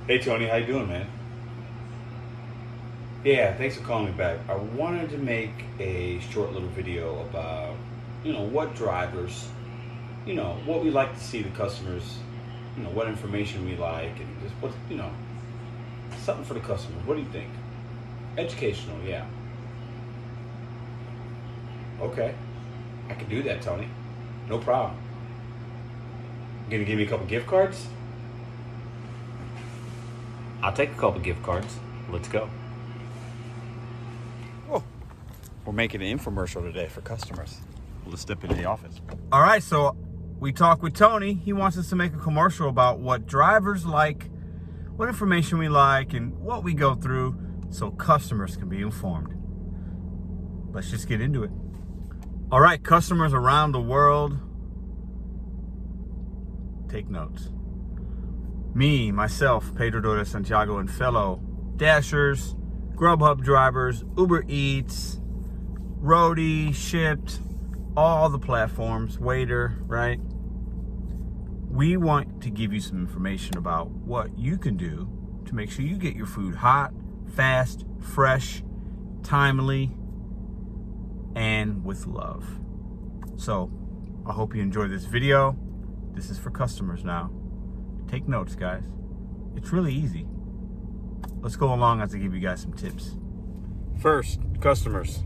Hey Tony, how you doing, man? Yeah, thanks for calling me back. I wanted to make a short little video about, what drivers, what we like to see the customers, what information we like, and just what, something for the customers. What do you think? Educational, yeah. Okay, I can do that, Tony. No problem. You gonna give me a couple gift cards? I'll take a couple gift cards. Let's go. Oh, we're making an infomercial today for customers. Let's step into the office. All right, so we talked with Tony. He wants us to make a commercial about what drivers like, what information we like, and what we go through so customers can be informed. Let's just get into it. All right, customers around the world, take notes. Me, myself, Pedro de Santiago, and fellow Dashers, Grubhub drivers, Uber Eats, Roadie, Shipt, all the platforms, Waiter, right? We want to give you some information about what you can do to make sure you get your food hot, fast, fresh, timely, and with love. So, I hope you enjoy this video. This is for customers now. Take notes, guys. It's really easy. Let's go along as I give you guys some tips. First, customers.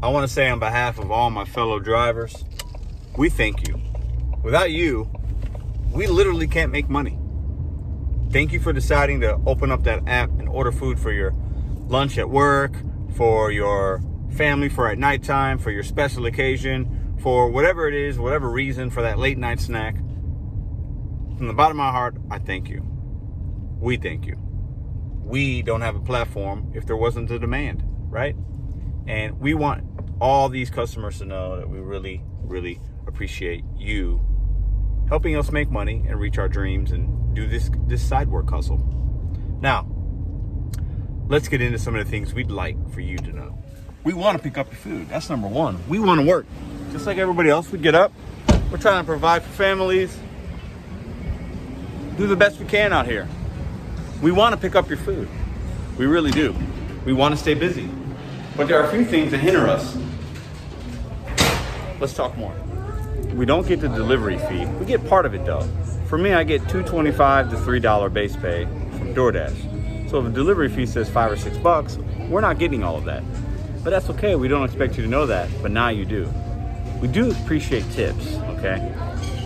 I want to say on behalf of all my fellow drivers, we thank you. Without you, we literally can't make money. Thank you for deciding to open up that app and order food for your lunch at work, for your family, for at nighttime, for your special occasion, for whatever it is, whatever reason, for that late night snack. From the bottom of my heart, I thank you. We thank you. We don't have a platform if there wasn't a demand, right? And we want all these customers to know that we really, really appreciate you helping us make money and reach our dreams and do this side work hustle. Now, let's get into some of the things we'd like for you to know. We want to pick up your food. That's number one. We want to work. Just like everybody else, we get up. We're trying to provide for families. Do the best we can out here. We want to pick up your food. We really do. We want to stay busy. But there are a few things that hinder us. Let's talk more. We don't get the delivery fee. We get part of it though. For me, I get $2.25 to $3 base pay from DoorDash. So if the delivery fee says $5 or $6, we're not getting all of that. But that's okay. We don't expect you to know that, but now you do. We do appreciate tips, okay?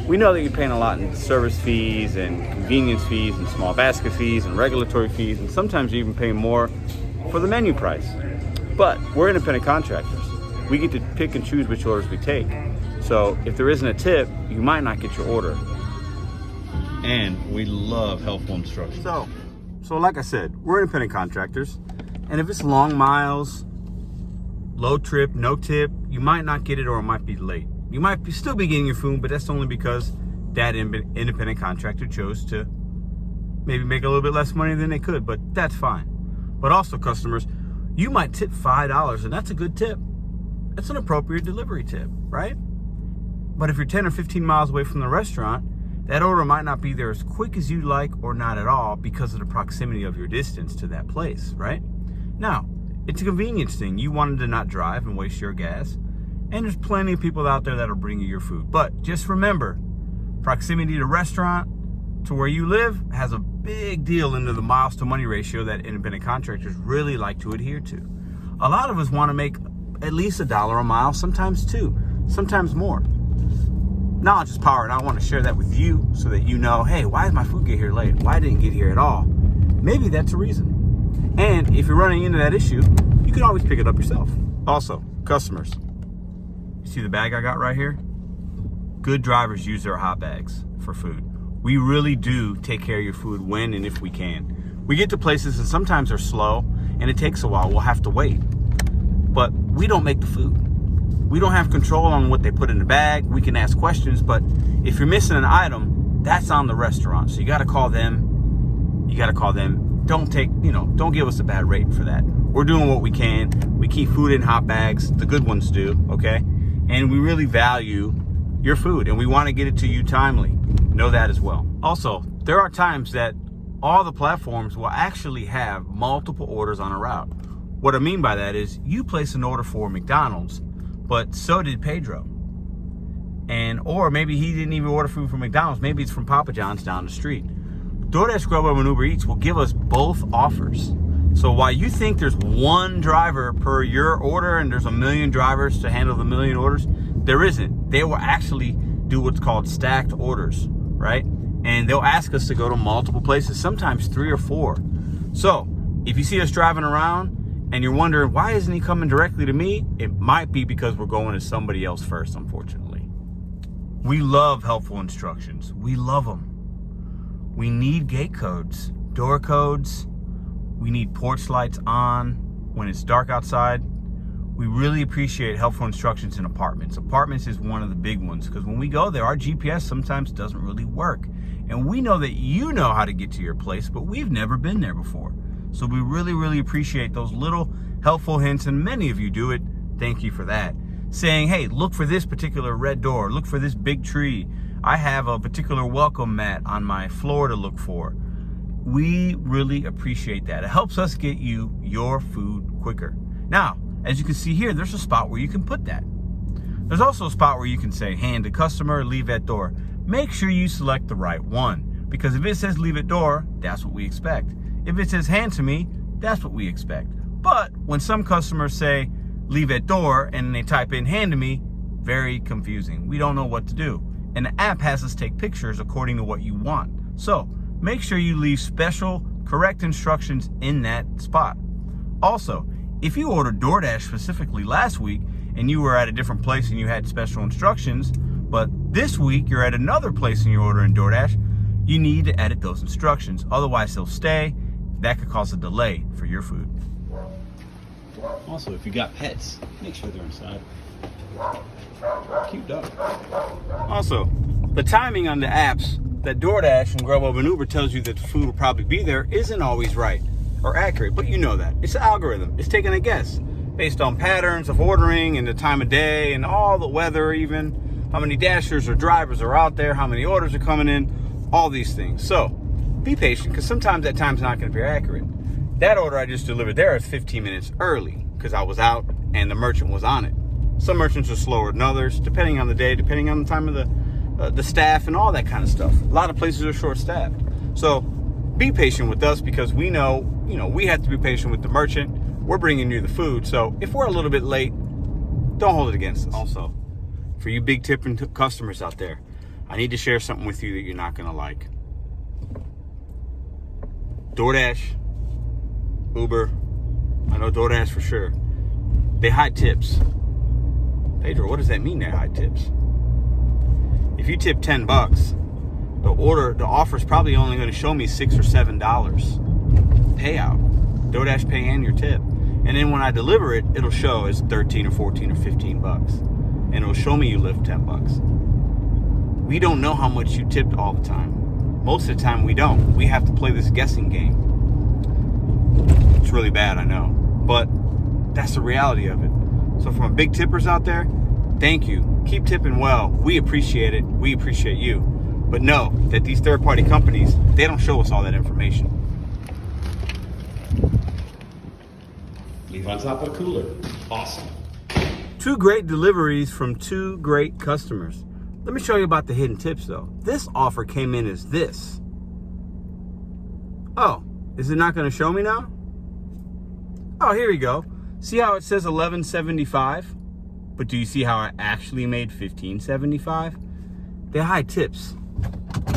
We know that you're paying a lot in service fees and convenience fees and small basket fees and regulatory fees, and sometimes you even pay more for the menu price. But we're independent contractors. We get to pick and choose which orders we take. So if there isn't a tip, you might not get your order. And we love helpful instructions. So like I said, we're independent contractors. And if it's long miles, low trip, no tip, you might not get it or it might be late. You might still be getting your food, but that's only because that independent contractor chose to maybe make a little bit less money than they could, but that's fine. But also, customers, you might tip $5, and that's a good tip. That's an appropriate delivery tip, right? But if you're 10 or 15 miles away from the restaurant, that order might not be there as quick as you'd like or not at all because of the proximity of your distance to that place, right? Now, it's a convenience thing. You wanted to not drive and waste your gas. And there's plenty of people out there that'll bring you your food. But just remember, proximity to restaurant to where you live has a big deal into the miles to money ratio that independent contractors really like to adhere to. A lot of us want to make at least $1 a mile, sometimes $2, sometimes more. Knowledge is power, and I want to share that with you so that you know, hey, why did my food get here late? Why didn't it get here at all? Maybe that's a reason. And if you're running into that issue, you can always pick it up yourself. Also, customers, you see the bag I got right here? Good drivers use their hot bags for food. We really do take care of your food when and if we can. We get to places and sometimes they're slow and it takes a while. We'll have to wait. But we don't make the food. We don't have control on what they put in the bag. We can ask questions, but if you're missing an item, that's on the restaurant. So you got to call them. Don't give us a bad rating for that. We're doing what we can. We keep food in hot bags. The good ones do, okay? And we really value your food and we want to get it to you timely. Know that as well. Also, there are times that all the platforms will actually have multiple orders on a route. What I mean by that is you place an order for McDonald's, but so did Pedro. Or maybe he didn't even order food from McDonald's. Maybe it's from Papa John's down the street. DoorDash, Grubhub, and Uber Eats will give us both offers. So while you think there's one driver per your order and there's a million drivers to handle the million orders, there isn't. They will actually do what's called stacked orders, right? And they'll ask us to go to multiple places, sometimes 3 or 4. So if you see us driving around and you're wondering, why isn't he coming directly to me? It might be because we're going to somebody else first, unfortunately. We love helpful instructions. We love them. We need gate codes, door codes. We need porch lights on when it's dark outside. We really appreciate helpful instructions in apartments. Apartments is one of the big ones because when we go there, our GPS sometimes doesn't really work. And we know that you know how to get to your place, but we've never been there before. So we really, really appreciate those little helpful hints, and many of you do it. Thank you for that. Saying, hey, look for this particular red door, look for this big tree. I have a particular welcome mat on my floor to look for. We really appreciate that. It helps us get you your food quicker. Now, as you can see here, there's a spot where you can put that. There's also a spot where you can say, hand to customer, leave at door. Make sure you select the right one, because if it says leave at door, that's what we expect. If it says hand to me, that's what we expect. But when some customers say leave at door and they type in hand to me, very confusing. We don't know what to do. And the app has us take pictures according to what you want. So make sure you leave special, correct instructions in that spot. Also, if you ordered DoorDash specifically last week and you were at a different place and you had special instructions, but this week you're at another place and you're ordering DoorDash, you need to edit those instructions. Otherwise, they'll stay. That could cause a delay for your food. Also, if you got pets, make sure they're inside. Cute dog. Also, the timing on the apps that DoorDash and Grubhub and Uber tells you that the food will probably be there isn't always right or accurate, but you know that. It's an algorithm. It's taking a guess based on patterns of ordering and the time of day and all the weather, even how many dashers or drivers are out there, how many orders are coming in, all these things. So be patient, because sometimes that time's not going to be accurate. That order I just delivered there is 15 minutes early because I was out and the merchant was on it. Some merchants are slower than others, depending on the day, depending on the time of the staff and all that kind of stuff. A lot of places are short-staffed. So be patient with us, because we know, we have to be patient with the merchant. We're bringing you the food. So if we're a little bit late, don't hold it against us. Also, for you big tipping customers out there, I need to share something with you that you're not going to like. DoorDash, Uber, I know DoorDash for sure, they hide tips. Pedro, what does that mean, they hide tips? If you tip $10, the offer's probably only going to show me $6 or $7 payout. DoorDash pay and your tip. And then when I deliver it, it'll show as 13 or 14 or 15 bucks. And it'll show me you lift 10 bucks. We don't know how much you tipped all the time. Most of the time we don't. We have to play this guessing game. It's really bad, I know. But that's the reality of it. So for my big tippers out there, thank you. Keep tipping well. We appreciate it. We appreciate you. But know that these third-party companies, they don't show us all that information. Leave on top of the cooler. Awesome. 2 great deliveries from 2 great customers. Let me show you about the hidden tips, though. This offer came in as this. Oh, is it not going to show me now? Oh, here you go. See how it says $11.75? But do you see how I actually made $15.75? They hide tips.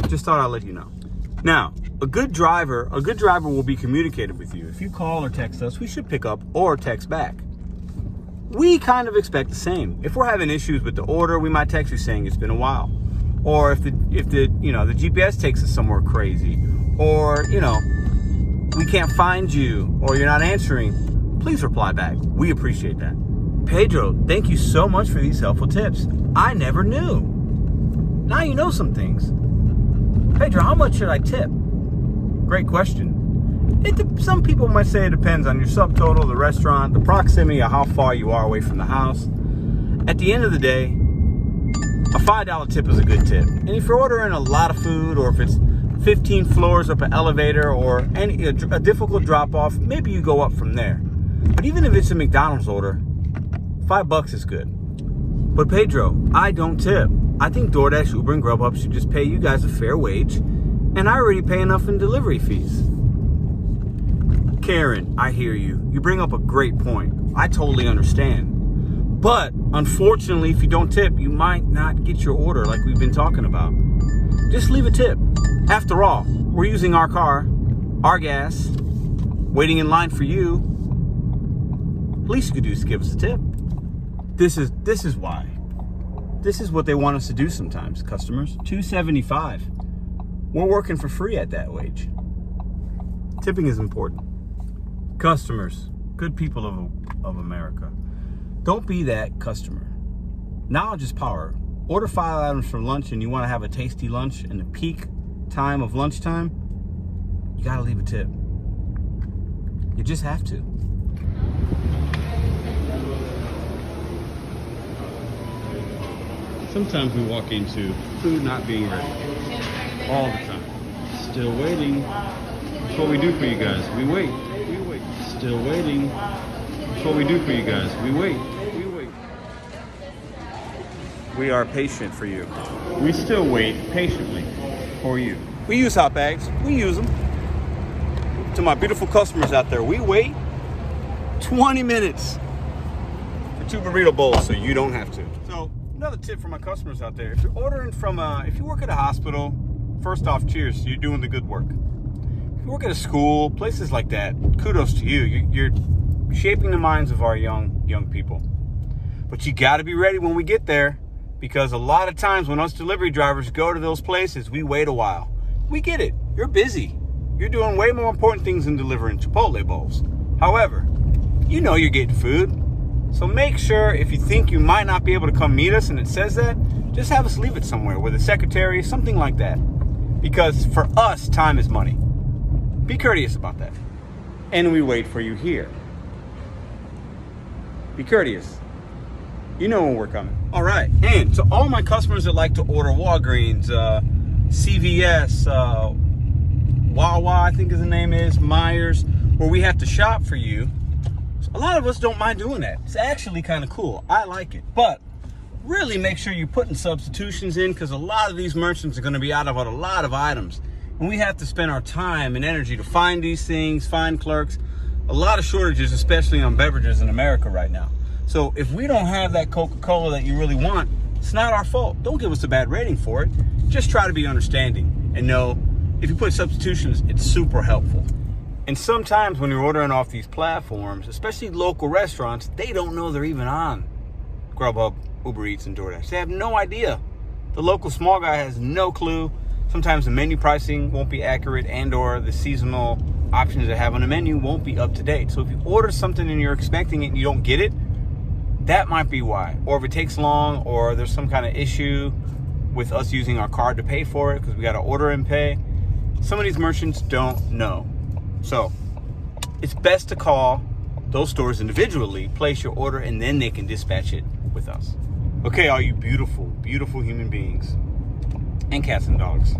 Just thought I'd let you know. Now, a good driver will be communicated with you. If you call or text us, we should pick up or text back. We kind of expect the same. If we're having issues with the order, we might text you saying it's been a while. Or if the GPS takes us somewhere crazy, or we can't find you, or you're not answering, please reply back. We appreciate that. Pedro, thank you so much for these helpful tips. I never knew. Now you know some things. Pedro, how much should I tip? Great question. Some people might say it depends on your subtotal, the restaurant, the proximity of how far you are away from the house. At the end of the day, a $5 tip is a good tip. And if you're ordering a lot of food, or if it's 15 floors up an elevator or a difficult drop off, maybe you go up from there. But even if it's a McDonald's order, $5 is good. But Pedro, I don't tip. I think DoorDash, Uber, and Grubhub should just pay you guys a fair wage, and I already pay enough in delivery fees. Karen, I hear you. You bring up a great point. I totally understand. But unfortunately, if you don't tip, you might not get your order like we've been talking about. Just leave a tip. After all, we're using our car, our gas, waiting in line for you. Least you could do is give us a tip. This is why. This is what they want us to do sometimes, customers. $2.75. We're working for free at that wage. Tipping is important. Customers, good people of America, don't be that customer. Knowledge is power. Order 5 items for lunch and you want to have a tasty lunch in the peak time of lunchtime, you gotta leave a tip. You just have to. Sometimes we walk into food not being ready. All the time. Still waiting. That's what we do for you guys. We wait. We wait. Still waiting. That's what we do for you guys. We wait. We wait. We are patient for you. We still wait patiently for you. We use hot bags. We use them. To my beautiful customers out there, we wait 20 minutes for 2 burrito bowls so you don't have to. So another tip for my customers out there, if you're ordering from if you work at a hospital, first off, cheers, you're doing the good work. If you work at a school, places like that, kudos to you. You're shaping the minds of our young people. But you got to be ready when we get there, because a lot of times when us delivery drivers go to those places, we wait a while. We get it. You're busy. You're doing way more important things than delivering Chipotle bowls. However, you know you're getting food. So make sure, if you think you might not be able to come meet us and it says that, just have us leave it somewhere with a secretary, something like that. Because for us, time is money. Be courteous about that. And we wait for you here. Be courteous. You know when we're coming. All right. And to all my customers that like to order Walgreens, CVS, Wawa, I think the name is, Myers, where we have to shop for you. A lot of us don't mind doing that. It's actually kind of cool. I like it. But really make sure you're putting substitutions in, because a lot of these merchants are going to be out of a lot of items. And we have to spend our time and energy to find these things, find clerks. A lot of shortages, especially on beverages in America right now. So if we don't have that Coca-Cola that you really want, it's not our fault. Don't give us a bad rating for it. Just try to be understanding and know if you put substitutions, it's super helpful. And sometimes when you're ordering off these platforms, especially local restaurants, they don't know they're even on Grubhub, Uber Eats, and DoorDash. They have no idea. The local small guy has no clue. Sometimes the menu pricing won't be accurate, and or the seasonal options they have on the menu won't be up to date. So if you order something and you're expecting it and you don't get it, that might be why. Or if it takes long, or there's some kind of issue with us using our card to pay for it because we got to order and pay. Some of these merchants don't know. So it's best to call those stores individually, place your order, and then they can dispatch it with us. Okay, all you beautiful, beautiful human beings and cats and dogs.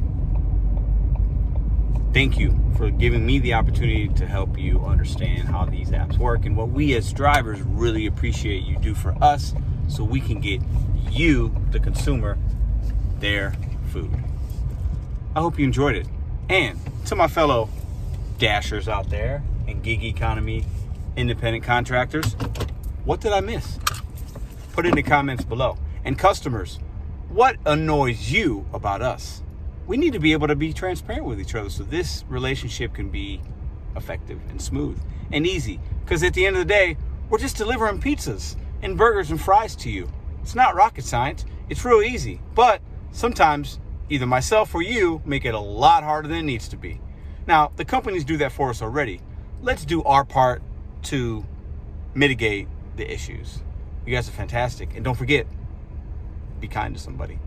Thank you for giving me the opportunity to help you understand how these apps work and what we as drivers really appreciate you do for us, so we can get you, the consumer, their food. I hope you enjoyed it. And to my fellow dashers out there and gig economy independent contractors, what did I miss? Put it in the comments below. And customers, what annoys you about us? We need to be able to be transparent with each other so this relationship can be effective and smooth and easy. Because at the end of the day, we're just delivering pizzas and burgers and fries to you. It's not rocket science. It's real easy. But sometimes either myself or you make it a lot harder than it needs to be. Now, the companies do that for us already. Let's do our part to mitigate the issues. You guys are fantastic. And don't forget, be kind to somebody.